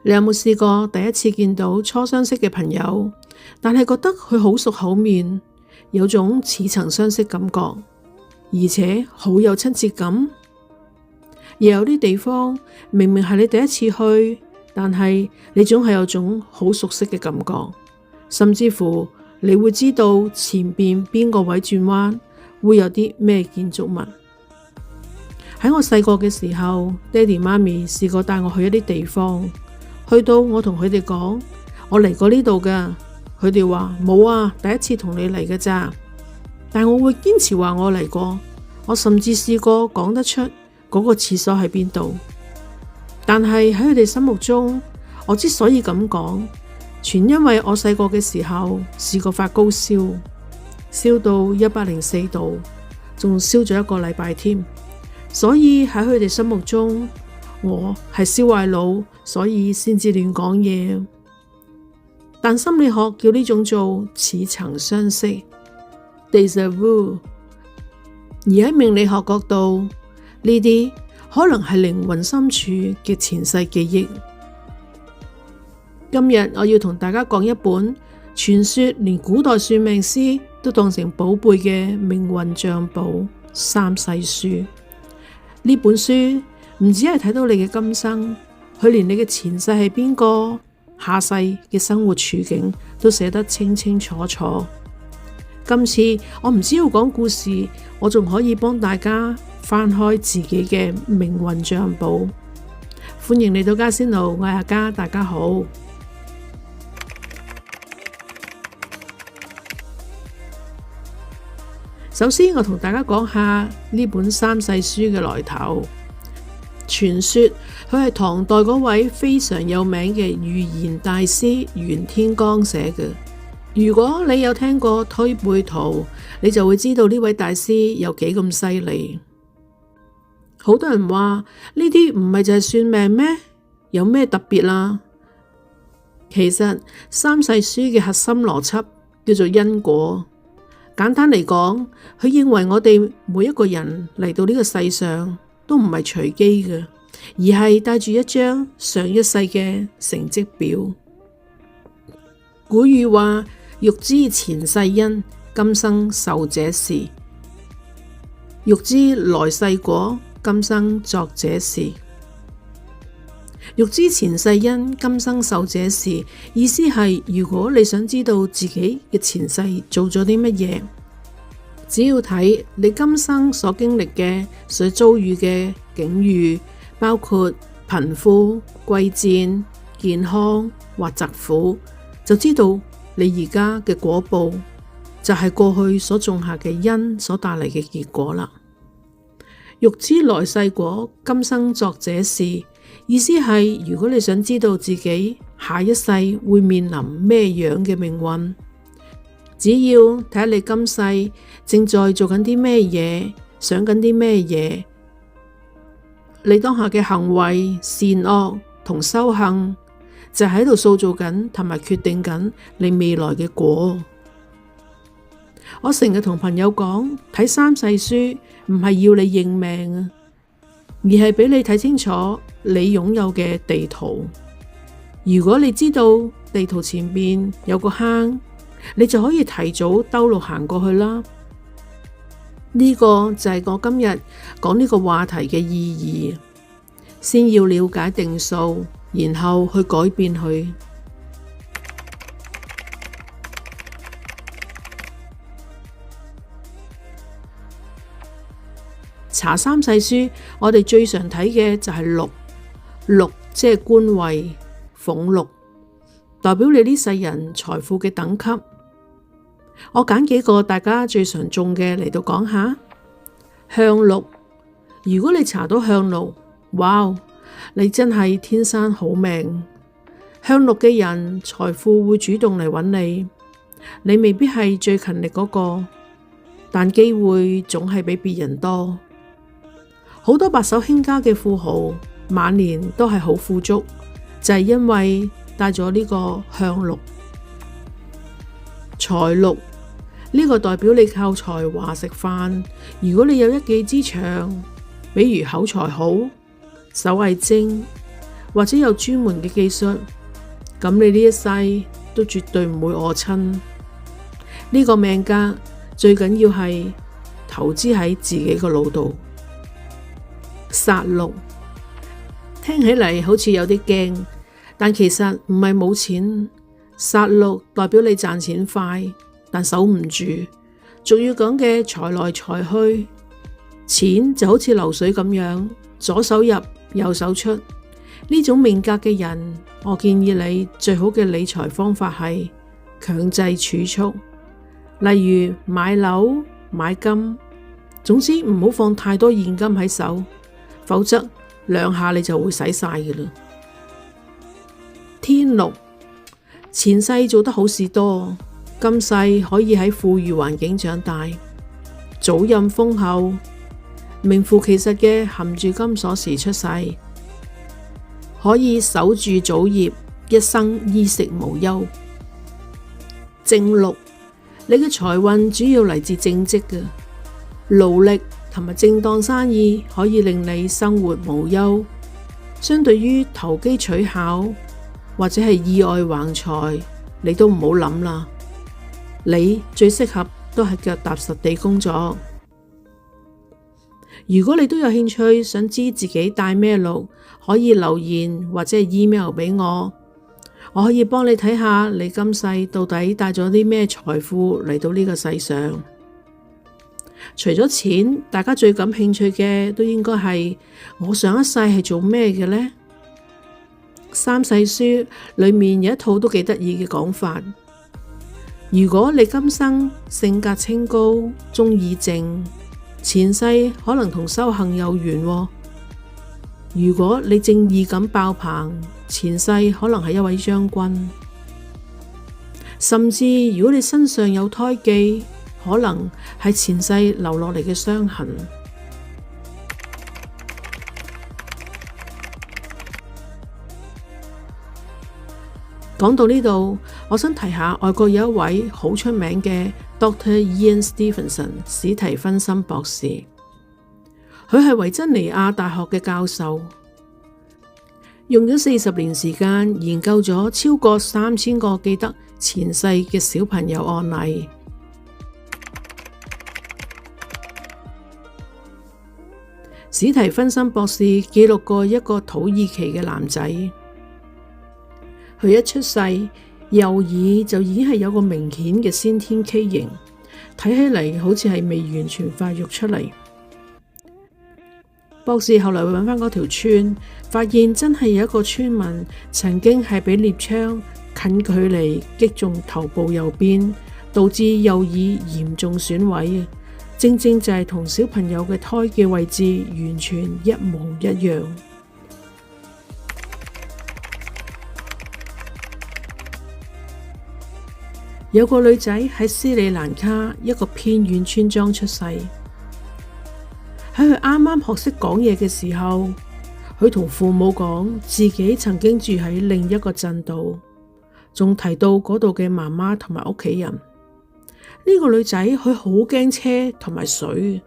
你有冇試過第一次見到初相識嘅朋友，但係覺得佢好熟口面，有種似曾相識感覺，而且好有親切感？又有啲地方明明係你第一次去，但係你總係有種好熟悉嘅感覺，甚至乎你會知道前邊邊個位轉彎會有啲咩建築物。喺我細個嘅時候，爹哋媽咪試過帶我去一啲地方，去到我同佢哋講我嚟過呢度噶，佢哋話冇啊，第一次同你嚟嘅咋。但我會堅持話我嚟過，我甚至試過講得出嗰個廁所喺邊度。但係喺佢哋心目中，我之所以咁講，全因為我細個嘅時候試過發高燒，燒到104度，仲燒咗1個禮拜添。所以喺佢哋心目中，我係燒壞腦，所以先至亂講嘢。但心理學叫呢種做似曾相識 déjà vu。而喺命理學角度，呢啲可能係靈魂深處嘅前世記憶。今日我要同大家講一本傳說連古代算命師都當成寶貝嘅命運賬簿三世書。呢本書唔只係睇到你嘅今生，佢連你嘅前世係邊個，下世嘅生活處境都寫得清清楚楚。今次我唔只要講故事，我仲可以幫大家翻開自己嘅命運賬簿。歡迎嚟到嘉仙奴，我係阿嘉，大家好。首先，我同大家講下呢本三世書嘅來頭。傳說佢係唐代嗰位非常有名嘅預言大師袁天罡寫嘅。如果你有聽過推背圖，你就會知道呢位大師有幾咁犀利。好多人話呢啲唔係就係算命咩？有咩特別啦？其實三世書嘅核心邏輯叫做因果。簡單嚟講，佢認為我哋每一個人嚟到呢個世上都唔係隨機嘅，而係帶住一張上一世嘅成績表。古語話：欲知前世因，今生受這事；欲知來世果，今生作這事。欲知前世因，今生受這事，意思係如果你想知道自己嘅前世做咗啲乜嘢，只要睇你今生所經歷嘅、所遭遇嘅境遇，包括貧富、貴賤、健康或疾苦，就知道你而家嘅果報就係過去所種下嘅因所帶嚟嘅結果啦。欲知來世果，今生作這事。意思係，如果你想知道自己下一世會面臨咩樣嘅命運，只要睇下你今世正在做緊啲咩嘢，想緊啲咩嘢，你當下嘅行為善惡同修行就喺度塑造緊同埋決定緊你未來嘅果。我成日同朋友講，睇三世書唔係要你認命啊，而係俾你睇清楚你擁有嘅地圖。如果你知道地圖前面有個坑，你就可以提早兜路行過去啦。呢個就係我今日講呢個話題嘅意義。先要了解定數，然後去改變佢。查三世書，我哋最常睇嘅就係祿，祿即係官位，俸祿代表你呢世人財富嘅等級。我揀幾個大家最常中嘅嚟到講下。向祿，如果你查到向祿，哇，你真係天生好命。向祿嘅人財富會主動嚟揾你，你未必係最勤力嗰個，但機會總係比別人多。好多白手興家嘅富豪晚年都係好富足，就係因為帶咗呢個向祿。財祿，呢個代表你靠才華食飯。如果你有一技之長，比如口才好、手藝精，或者有專門嘅技術，咁你呢一世都絕對唔會餓親。呢個命格最緊要係投資喺自己個腦度。殺戮聽起嚟好似有啲驚，但其實唔係冇錢。殺戮代表你賺錢快，但守唔住。俗語講嘅財來財去，錢就好似流水咁樣，左手入右手出。呢種命格嘅人，我建議你最好嘅理財方法係強制儲蓄，例如買樓、買金，總之唔好放太多現金喺手，否則兩下你就會使晒㗎喇。天祿前世做得好事多，今世可以喺富裕環境長大，祖蔭豐厚，名副其實嘅含住金鎖匙出世，可以守住祖業，一生衣食無憂。正祿你嘅財運主要嚟自正職嘅，勞力同埋正當生意可以令你生活無憂。相對於投機取巧或者係意外橫財，你都唔好諗啦。你最適合都係腳踏實地工作。如果你都有興趣想知自己帶咩祿，可以留言或者係 email 俾我，我可以幫你睇下你今世到底帶咗啲咩財富嚟到呢個世上。除咗錢，大家最感興趣嘅都應該係我上一世係做咩嘅呢？三世書裏面有一套都幾得意嘅講法。如果你今生性格清高，中意靜，前世可能同修行有緣喎。如果你正義感爆棚，前世可能係一位將軍。甚至如果你身上有胎記，可能係前世留落嚟嘅傷痕。講到呢度，我想提下外國有一位好出名嘅 Dr. Ian Stevenson 史提芬森博士，佢係維珍尼亞大學嘅教授，用咗40年時間研究咗超過3000個記得前世嘅小朋友案例。史提芬森博士記錄過一個土耳其嘅男仔，佢一出世右耳就已經係有個明顯嘅先天畸形，睇起嚟好似係未完全發育出嚟。博士後來揾翻嗰條村，發現真係有一個村民曾經係俾獵槍近距離擊中頭部右邊，導致右耳嚴重損毀，正正就係同小朋友嘅胎記位置完全一模一樣。有個女仔喺斯里蘭卡一個偏遠村莊出世，喺佢啱啱學識講嘢嘅時候，佢同父母講自己曾經住喺另一個鎮度，仲提到嗰度嘅媽媽同埋屋企人。呢個女仔佢好驚車同埋水，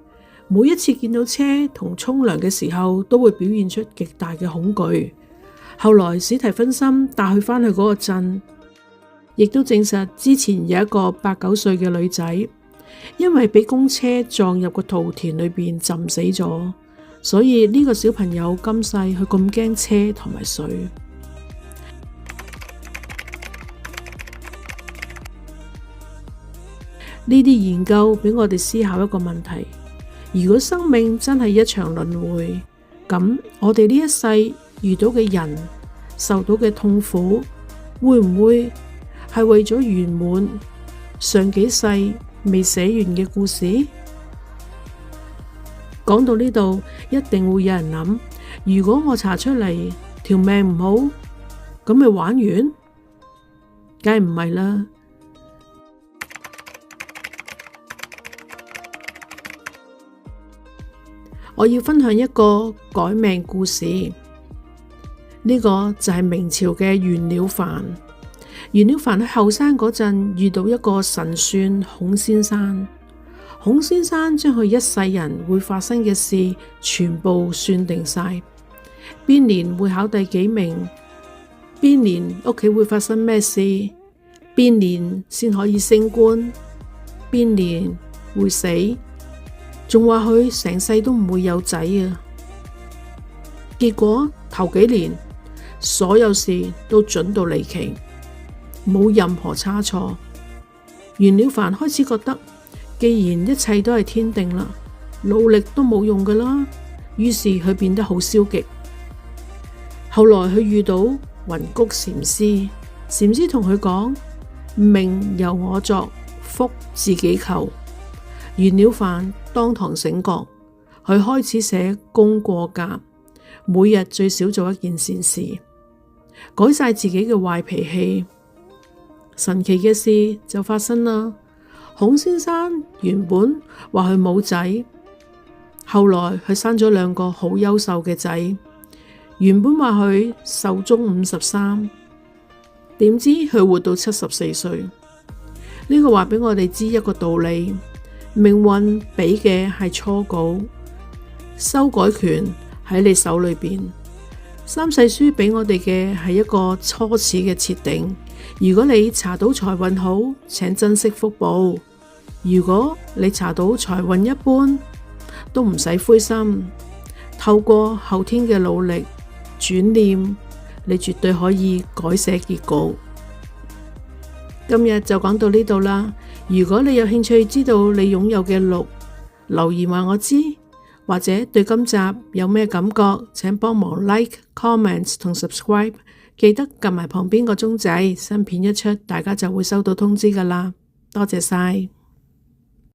每一次見到車同沖涼嘅時候都會表現出極大嘅恐懼。後來史提芬森帶佢返去嗰個鎮，亦都證實之前有一個8、9歲嘅女仔，因為俾公車撞入個稻田裏邊浸死咗，所以呢個小朋友今世佢咁驚車同埋水。呢啲研究俾我哋思考一個問題：如果生命真係一場輪迴，咁我哋呢一世遇到嘅人受到嘅痛苦，會唔會係為咗圓滿上幾世未寫完嘅故事？講到呢度，一定會有人諗：如果我查出嚟條命唔好，咁咪玩完？梗係唔係啦。我要分享一個改命故事，呢個就係明朝嘅袁了凡。袁了凡喺後生嗰陣遇到一個神算孔先生，孔先生將佢一世人會發生嘅事全部算定晒，邊年會考第幾名，邊年屋企會發生咩事，邊年先可以升官，邊年會死，仲話佢成世都唔會有仔啊！結果頭幾年所有事都準到離奇，冇任何差錯。袁了凡開始覺得，既然一切都係天定啦，努力都冇用噶啦，於是佢變得好消極。後來佢遇到雲谷禪師，禪師同佢講：命由我作，福自己求。袁了凡當堂醒覺，佢開始寫功過格，每日最少做一件善事，改晒自己嘅壞脾氣。神奇嘅事就發生啦。孔先生原本話佢冇仔，後來佢生咗2個好優秀嘅仔。原本話佢壽終53，點知佢活到74歲。呢個話俾我哋知一個道理：命運俾嘅係初稿，修改權喺你手裏邊。三世書俾我哋嘅係一個初始嘅設定。如果你查到財運好，請珍惜福報；如果你查到財運一般，都唔使灰心。透過後天嘅努力轉念，你絕對可以改寫結果。今日就講到呢度啦。如果你有興趣知道你擁有嘅祿，留言話我知，或者對今集有咩感覺，請幫忙 like、comment 同 subscribe。記得撳埋旁邊個鐘仔，新片一出，大家就會收到通知㗎喇。多謝晒。